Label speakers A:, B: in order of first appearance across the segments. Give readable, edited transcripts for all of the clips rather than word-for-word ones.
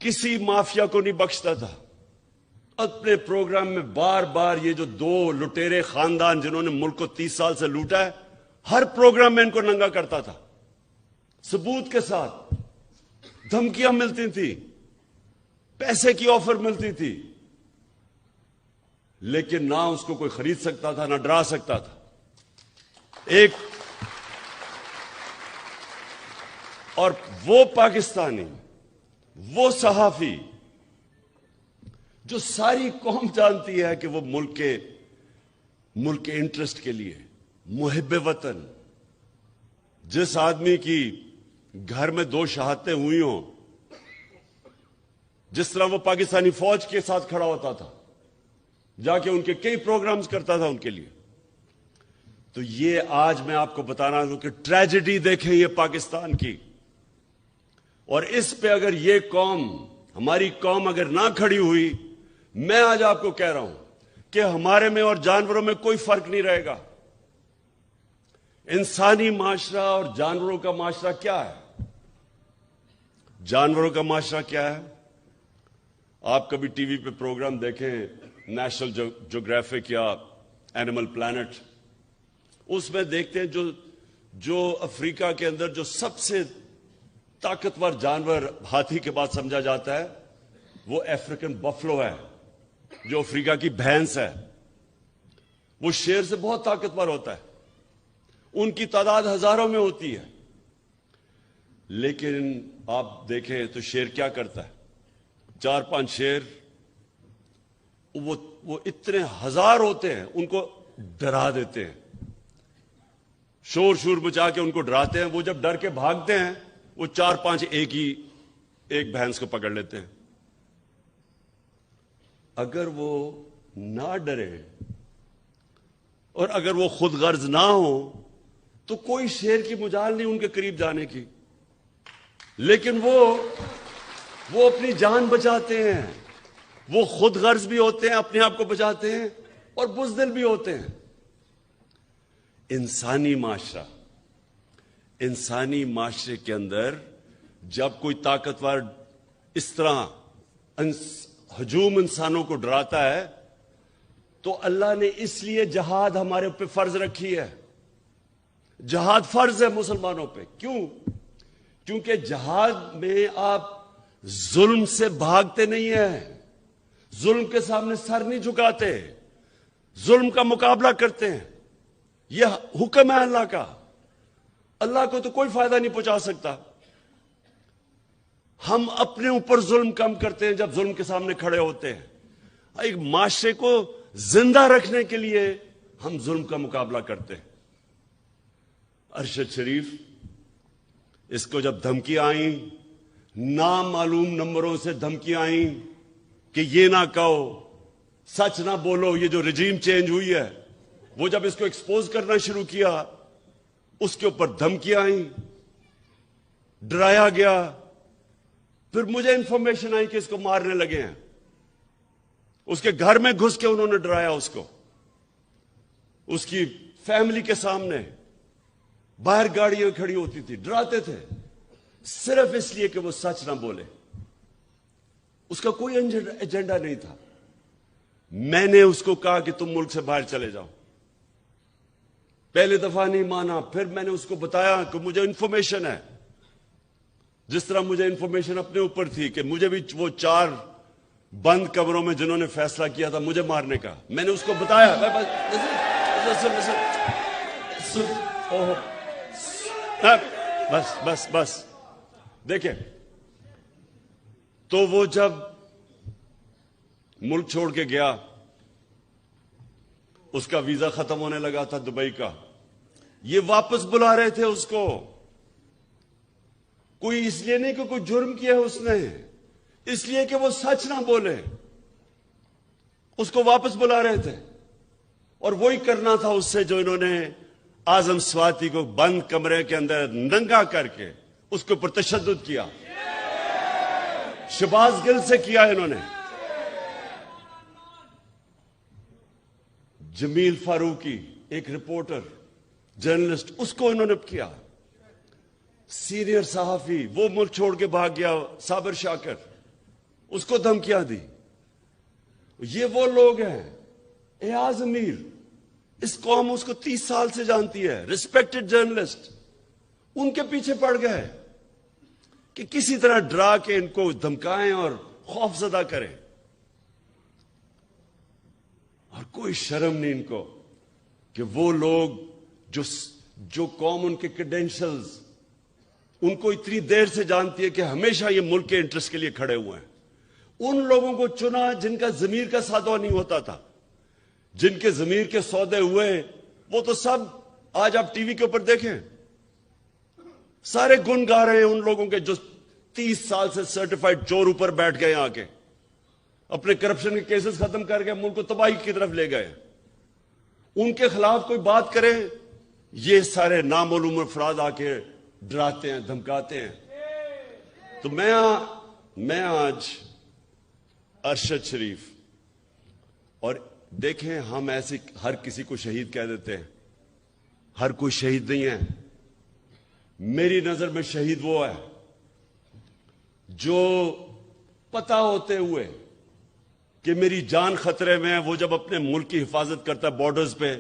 A: کسی مافیا کو نہیں بخشتا تھا. اپنے پروگرام میں بار بار یہ جو دو لٹیرے خاندان جنہوں نے ملک کو 30 سال سے لوٹا ہے، ہر پروگرام میں ان کو ننگا کرتا تھا، ثبوت کے ساتھ. دھمکیاں ملتی تھیں، پیسے کی آفر ملتی تھی، لیکن نہ اس کو کوئی خرید سکتا تھا، نہ ڈرا سکتا تھا. اور وہ پاکستانی، وہ صحافی جو ساری قوم جانتی ہے کہ وہ ملک کے انٹرسٹ کے لیے محب وطن، جس آدمی کی گھر میں 2 شہادتیں ہوئی ہوں، جس طرح وہ پاکستانی فوج کے ساتھ کھڑا ہوتا تھا، جا کے ان کے کئی پروگرامز کرتا تھا ان کے لیے. تو یہ آج میں آپ کو بتانا ہوں کہ ٹریجڈی دیکھیں یہ پاکستان کی. اور اس پہ اگر یہ قوم، ہماری قوم اگر نہ کھڑی ہوئی، میں آج آپ کو کہہ رہا ہوں کہ ہمارے میں اور جانوروں میں کوئی فرق نہیں رہے گا. انسانی معاشرہ اور جانوروں کا معاشرہ کیا ہے؟ جانوروں کا معاشرہ کیا ہے؟ آپ کبھی ٹی وی پہ پروگرام دیکھیں، نیشنل جیوگرافک یا اینیمل پلانٹ، اس میں دیکھتے ہیں جو افریقہ کے اندر جو سب سے طاقتور جانور ہاتھی کے بعد سمجھا جاتا ہے، وہ افریقن بفلو ہے، جو افریقہ کی بھینس ہے. وہ شیر سے بہت طاقتور ہوتا ہے، ان کی تعداد ہزاروں میں ہوتی ہے. لیکن آپ دیکھیں تو شیر کیا کرتا ہے؟ 4-5 شیر، وہ اتنے ہزار ہوتے ہیں، ان کو ڈرا دیتے ہیں، شور مچا کے ان کو ڈراتے ہیں. وہ جب ڈر کے بھاگتے ہیں، وہ 4-5 ایک بھینس کو پکڑ لیتے ہیں. اگر وہ نہ ڈرے اور اگر وہ خود غرض نہ ہو تو کوئی شیر کی مجال نہیں ان کے قریب جانے کی. لیکن وہ اپنی جان بچاتے ہیں، وہ خود غرض بھی ہوتے ہیں، اپنے آپ کو بچاتے ہیں، اور بزدل بھی ہوتے ہیں. انسانی معاشرے کے اندر جب کوئی طاقتور اس طرح ہجوم انسانوں کو ڈراتا ہے، تو اللہ نے اس لیے جہاد ہمارے اوپر فرض رکھی ہے. جہاد فرض ہے مسلمانوں پہ. کیوں؟ کیونکہ جہاد میں آپ ظلم سے بھاگتے نہیں ہیں، ظلم کے سامنے سر نہیں جھکاتے، ظلم کا مقابلہ کرتے ہیں. یہ حکم ہے اللہ کا. اللہ کو تو کوئی فائدہ نہیں پہنچا سکتا. ہم اپنے اوپر ظلم کم کرتے ہیں جب ظلم کے سامنے کھڑے ہوتے ہیں. ایک معاشرے کو زندہ رکھنے کے لیے ہم ظلم کا مقابلہ کرتے ہیں. ارشد شریف، اس کو جب دھمکی آئیں، نامعلوم نمبروں سے دھمکیاں آئیں کہ یہ نہ کہو، سچ نہ بولو، یہ جو رجیم چینج ہوئی ہے، وہ جب اس کو ایکسپوز کرنا شروع کیا، اس کے اوپر دھمکیاں آئیں، ڈرایا گیا. پھر مجھے انفارمیشن آئی کہ اس کو مارنے لگے ہیں. اس کے گھر میں گھس کے انہوں نے ڈرایا اس کو، اس کی فیملی کے سامنے. باہر گاڑیاں کھڑی ہوتی تھی، ڈراتے تھے، صرف اس لیے کہ وہ سچ نہ بولے. اس کا کوئی ایجنڈا نہیں تھا. میں نے اس کو کہا کہ تم ملک سے باہر چلے جاؤ. پہلے دفعہ نہیں مانا. پھر میں نے اس کو بتایا کہ مجھے انفارمیشن ہے، جس طرح مجھے انفارمیشن اپنے اوپر تھی کہ مجھے بھی وہ 4 بند کمروں میں جنہوں نے فیصلہ کیا تھا مجھے مارنے کا، میں نے اس کو بتایا. بس دیکھیں، تو وہ جب ملک چھوڑ کے گیا، اس کا ویزا ختم ہونے لگا تھا دبئی کا. یہ واپس بلا رہے تھے اس کو. کوئی اس لیے نہیں کہ کوئی جرم کیا ہے اس نے، اس لیے کہ وہ سچ نہ بولے. اس کو واپس بلا رہے تھے. اور وہی کرنا تھا اس سے جو انہوں نے اعظم سواتی کو بند کمرے کے اندر ننگا کر کے اس کے اوپر تشدد کیا. شہباز گل سے کیا انہوں نے. جمیل فاروقی ایک رپورٹر جرنلسٹ، اس کو انہوں نے کیا. سینئر صحافی وہ ملک چھوڑ کے بھاگ گیا، صابر شاکر. اس کو دھمکیاں دی. یہ وہ لوگ ہیں. ایاز امیر, اس قوم اس کو 30 سال سے جانتی ہے, ریسپیکٹڈ جرنلسٹ, ان کے پیچھے پڑ گئے کہ کسی طرح ڈرا کے ان کو دھمکائیں اور خوف زدہ کریں. اور کوئی شرم نہیں ان کو کہ وہ لوگ جو قوم ان کے کریڈینشلز ان کو اتنی دیر سے جانتی ہے کہ ہمیشہ یہ ملک کے انٹرسٹ کے لیے کھڑے ہوئے ہیں, ان لوگوں کو چنا جن کا ضمیر کا سودا نہیں ہوتا تھا. جن کے ضمیر کے سودے ہوئے وہ تو سب آج آپ ٹی وی کے اوپر دیکھیں, سارے گن گا رہے ہیں ان لوگوں کے جو 30 سال سے سرٹیفائیڈ چور اوپر بیٹھ گئے آ کے, اپنے کرپشن کے کیسز ختم کر کے ملک کو تباہی کی طرف لے گئے. ان کے خلاف کوئی بات کرے, یہ سارے نامعلوم افراد آ کے ڈراتے ہیں, دھمکاتے ہیں. تو میں آج ارشد شریف, اور دیکھیں ہم ایسے ہر کسی کو شہید کہہ دیتے ہیں, ہر کوئی شہید نہیں ہے. میری نظر میں شہید وہ ہے جو پتہ ہوتے ہوئے کہ میری جان خطرے میں ہے, وہ جب اپنے ملک کی حفاظت کرتا ہے بارڈرز پہ,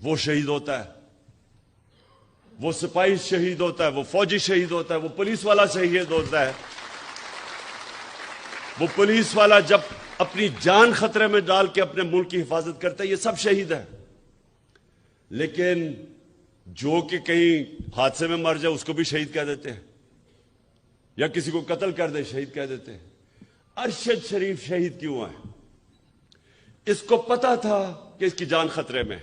A: وہ شہید ہوتا ہے. وہ سپاہی شہید ہوتا ہے, وہ فوجی شہید ہوتا ہے, وہ پولیس والا شہید ہوتا ہے. وہ پولیس والا جب اپنی جان خطرے میں ڈال کے اپنے ملک کی حفاظت کرتا ہے, یہ سب شہید ہے. لیکن جو کہ کہیں حادثے میں مر جائے اس کو بھی شہید کہہ دیتے ہیں, یا کسی کو قتل کر دے شہید کہہ دیتے ہیں. ارشد شریف شہید کیوں ہے؟ اس کو پتا تھا کہ اس کی جان خطرے میں,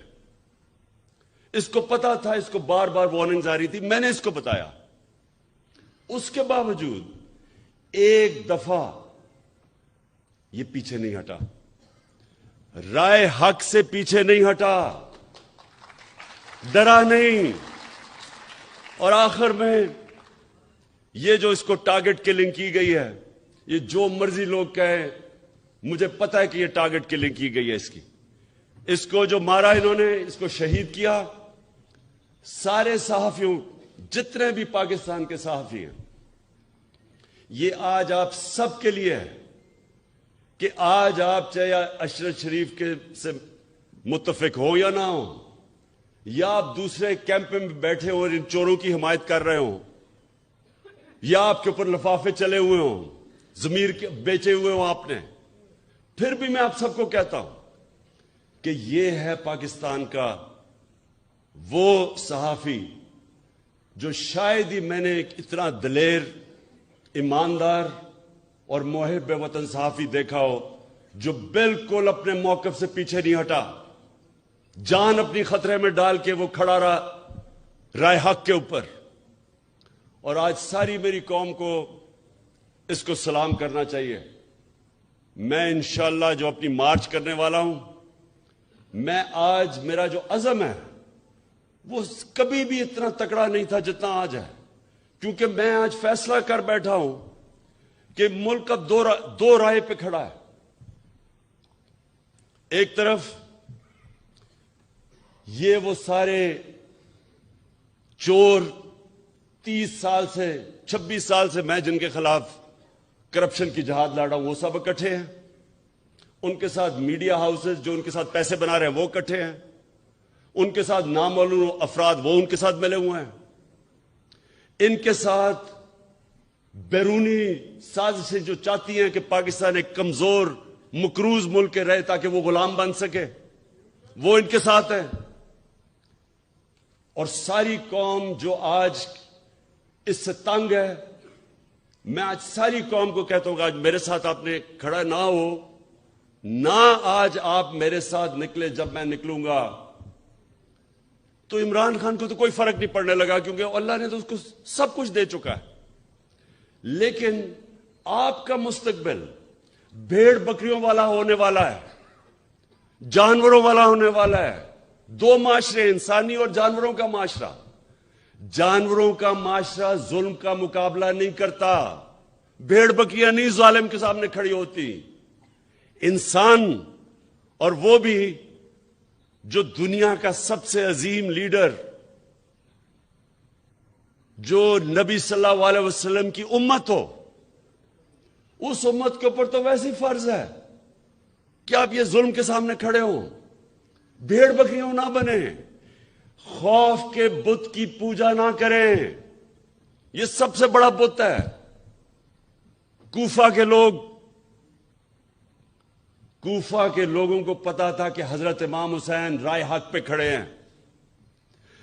A: اس کو پتا تھا, اس کو بار بار وارننگز آ رہی تھی, میں نے اس کو بتایا. اس کے باوجود ایک دفعہ یہ پیچھے نہیں ہٹا, رائے حق سے پیچھے نہیں ہٹا, ڈرا نہیں. اور آخر میں یہ جو اس کو ٹارگٹ کلنگ کی گئی ہے, یہ جو مرضی لوگ کہیں, مجھے پتا ہے کہ یہ ٹارگٹ کلنگ کی گئی ہے اس کی. اس کو جو مارا انہوں نے, اس کو شہید کیا. سارے صحافیوں, جتنے بھی پاکستان کے صحافی ہیں, یہ آج آپ سب کے لیے ہے کہ آج آپ چاہے ارشد شریف کے سے متفق ہو یا نہ ہو, یا آپ دوسرے کیمپ میں بیٹھے ہو اور ان چوروں کی حمایت کر رہے ہوں, یا آپ کے اوپر لفافے چلے ہوئے ہوں, ضمیر کے بیچے ہوئے ہوں آپ نے, پھر بھی میں آپ سب کو کہتا ہوں کہ یہ ہے پاکستان کا وہ صحافی جو شاید ہی میں نے اتنا دلیر, ایماندار اور محب وطن صحافی دیکھا ہو جو بالکل اپنے موقف سے پیچھے نہیں ہٹا, جان اپنی خطرے میں ڈال کے وہ کھڑا رہا رائے حق کے اوپر. اور آج ساری میری قوم کو اس کو سلام کرنا چاہیے. میں انشاءاللہ جو اپنی مارچ کرنے والا ہوں, میں آج میرا جو عزم ہے وہ کبھی بھی اتنا تکڑا نہیں تھا جتنا آج ہے, کیونکہ میں آج فیصلہ کر بیٹھا ہوں کہ ملک اب دو رائے پہ کھڑا ہے. ایک طرف یہ وہ سارے چور 30 سال سے 26 سال سے میں جن کے خلاف کرپشن کی جہاد لڑا ہوں, وہ سب اکٹھے ہیں. ان کے ساتھ میڈیا ہاؤسز جو ان کے ساتھ پیسے بنا رہے ہیں وہ اکٹھے ہیں. ان کے ساتھ نامعلوم افراد وہ ان کے ساتھ ملے ہوئے ہیں. ان کے ساتھ بیرونی سازشیں جو چاہتی ہیں کہ پاکستان ایک کمزور مقروض ملک رہے تاکہ وہ غلام بن سکے, وہ ان کے ساتھ ہے. اور ساری قوم جو آج اس سے تنگ ہے, میں آج ساری قوم کو کہتا ہوں کہ آج میرے ساتھ آپ نے کھڑا نہ ہو, نہ آج آپ میرے ساتھ نکلے. جب میں نکلوں گا تو عمران خان کو تو کوئی فرق نہیں پڑنے لگا, کیونکہ اللہ نے تو اس کو سب کچھ دے چکا ہے. لیکن آپ کا مستقبل بھیڑ بکریوں والا ہونے والا ہے, جانوروں والا ہونے والا ہے. دو معاشرے, انسانی اور جانوروں کا معاشرہ. جانوروں کا معاشرہ ظلم کا مقابلہ نہیں کرتا, بھیڑ بکریاں نہیں ظالم کے سامنے کھڑی ہوتی. انسان, اور وہ بھی جو دنیا کا سب سے عظیم لیڈر, جو نبی صلی اللہ علیہ وسلم کی امت ہو, اس امت کے اوپر تو ویسے ہی فرض ہے کہ آپ یہ ظلم کے سامنے کھڑے ہوں، بھیڑ بکریوں نہ بنیں، خوف کے بت کی پوجا نہ کریں۔ یہ سب سے بڑا بت ہے۔ کوفہ کے لوگوں کو پتا تھا کہ حضرت امام حسین رائے حق پہ کھڑے ہیں،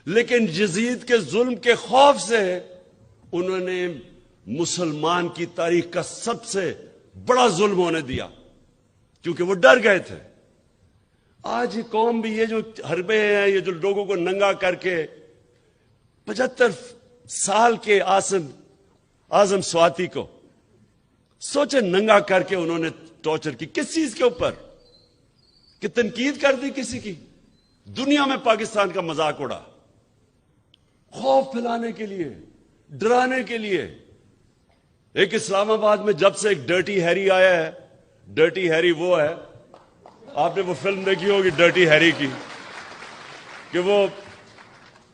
A: لیکن یزید کے ظلم کے خوف سے انہوں نے مسلمان کی تاریخ کا سب سے بڑا ظلم ہونے دیا، کیونکہ وہ ڈر گئے تھے۔ آج یہ قوم بھی، یہ جو حربے ہیں، یہ جو لوگوں کو ننگا کر کے 75 سال کے اعظم سواتی کو سوچے ننگا کر کے انہوں نے ٹارچر کی، کس چیز کے اوپر؟ کہ تنقید کر دی کسی کی؟ دنیا میں پاکستان کا مذاق اڑا، خوف پھیلانے کے لیے، ڈرانے کے لیے۔ ایک اسلام آباد میں جب سے ایک ڈرٹی ہیری آیا ہے، ڈرٹی ہیری وہ ہے، آپ نے وہ فلم دیکھی ہوگی ڈرٹی ہیری کی، کہ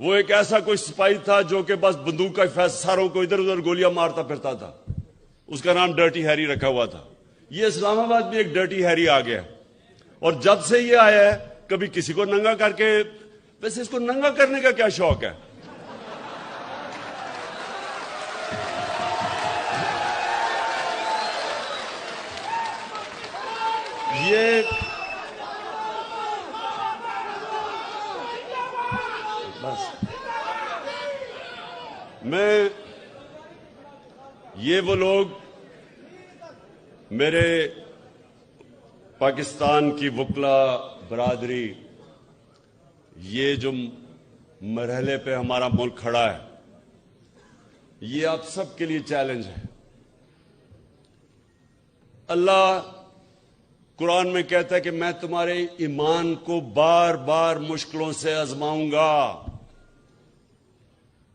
A: وہ ایک ایسا کوئی سپاہی تھا جو کہ بس بندوق کا ساروں کو ادھر ادھر گولیاں مارتا پھرتا تھا، اس کا نام ڈرٹی ہیری رکھا ہوا تھا۔ یہ اسلام آباد میں ایک ڈرٹی ہیری آ گیا، اور جب سے یہ آیا ہے کبھی کسی کو ننگا کر کے، ویسے اس کو ننگا کرنے کا کیا شوق ہے؟ یہ وہ لوگ، میرے پاکستان کی وکلا برادری، یہ جو مرحلے پہ ہمارا ملک کھڑا ہے، یہ آپ سب کے لیے چیلنج ہے۔ اللہ قرآن میں کہتا ہے کہ میں تمہارے ایمان کو بار بار مشکلوں سے آزماؤں گا،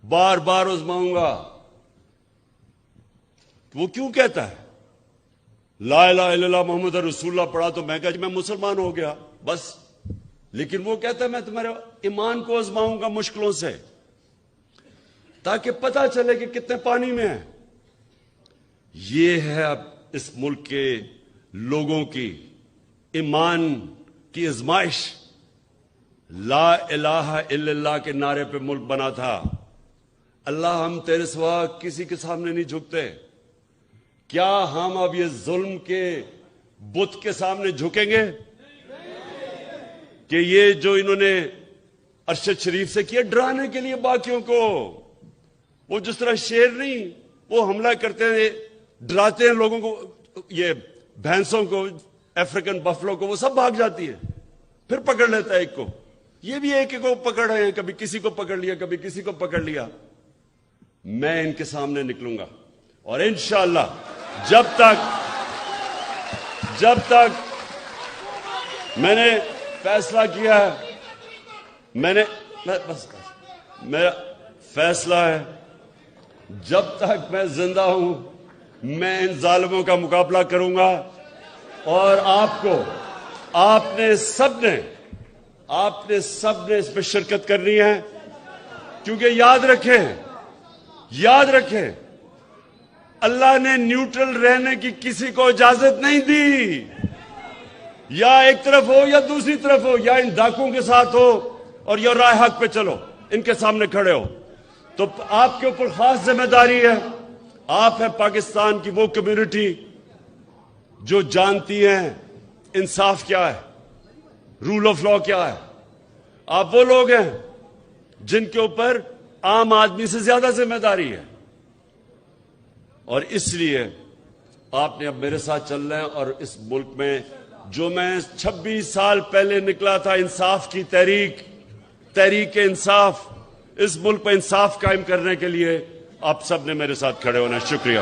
A: بار بار آزماؤں گا۔ وہ کیوں کہتا ہے؟ لا الہ الا اللہ محمد رسول اللہ پڑھا تو میں کہا جی میں مسلمان ہو گیا بس، لیکن وہ کہتا ہے میں تمہارے ایمان کو آزماؤں گا مشکلوں سے، تاکہ پتہ چلے کہ کتنے پانی میں ہے۔ یہ ہے اب اس ملک کے لوگوں کی ایمان کی آزمائش۔ لا الہ الا اللہ کے نعرے پہ ملک بنا تھا۔ اللہ ہم تیرے سوا کسی کے سامنے نہیں جھکتے، کیا ہم اب یہ ظلم کے بت کے سامنے جھکیں گے؟ کہ یہ جو انہوں نے ارشد شریف سے کیا ڈرانے کے لیے باقیوں کو، وہ جس طرح شیر نہیں، وہ حملہ کرتے ہیں، ڈراتے ہیں لوگوں کو، یہ بھینسوں کو، افریقن بفلو کو، وہ سب بھاگ جاتی ہے، پھر پکڑ لیتا ہے ایک کو۔ یہ بھی ایک کو پکڑ رہے ہیں، کبھی کسی کو پکڑ لیا، کبھی کسی کو پکڑ لیا۔ میں ان کے سامنے نکلوں گا، اور انشاءاللہ جب تک میں نے فیصلہ کیا ہے، میرا فیصلہ ہے، جب تک میں زندہ ہوں میں ان ظالموں کا مقابلہ کروں گا، اور آپ نے سب نے اس پہ شرکت کرنی ہے، کیونکہ یاد رکھیں اللہ نے نیوٹرل رہنے کی کسی کو اجازت نہیں دی، یا ایک طرف ہو یا دوسری طرف ہو، یا ان ڈاکوؤں کے ساتھ ہو اور یا راہ حق پہ چلو، ان کے سامنے کھڑے ہو۔ تو آپ کے اوپر خاص ذمہ داری ہے، آپ ہے پاکستان کی وہ کمیونٹی جو جانتی ہیں انصاف کیا ہے، رول آف لا کیا ہے۔ آپ وہ لوگ ہیں جن کے اوپر عام آدمی سے زیادہ ذمہ داری ہے، اور اس لیے آپ نے اب میرے ساتھ چلنا ہے، اور اس ملک میں جو میں 26 سال پہلے نکلا تھا انصاف کی تحریک انصاف، اس ملک پہ انصاف قائم کرنے کے لیے آپ سب نے میرے ساتھ کھڑے ہونا ہے۔ شکریہ۔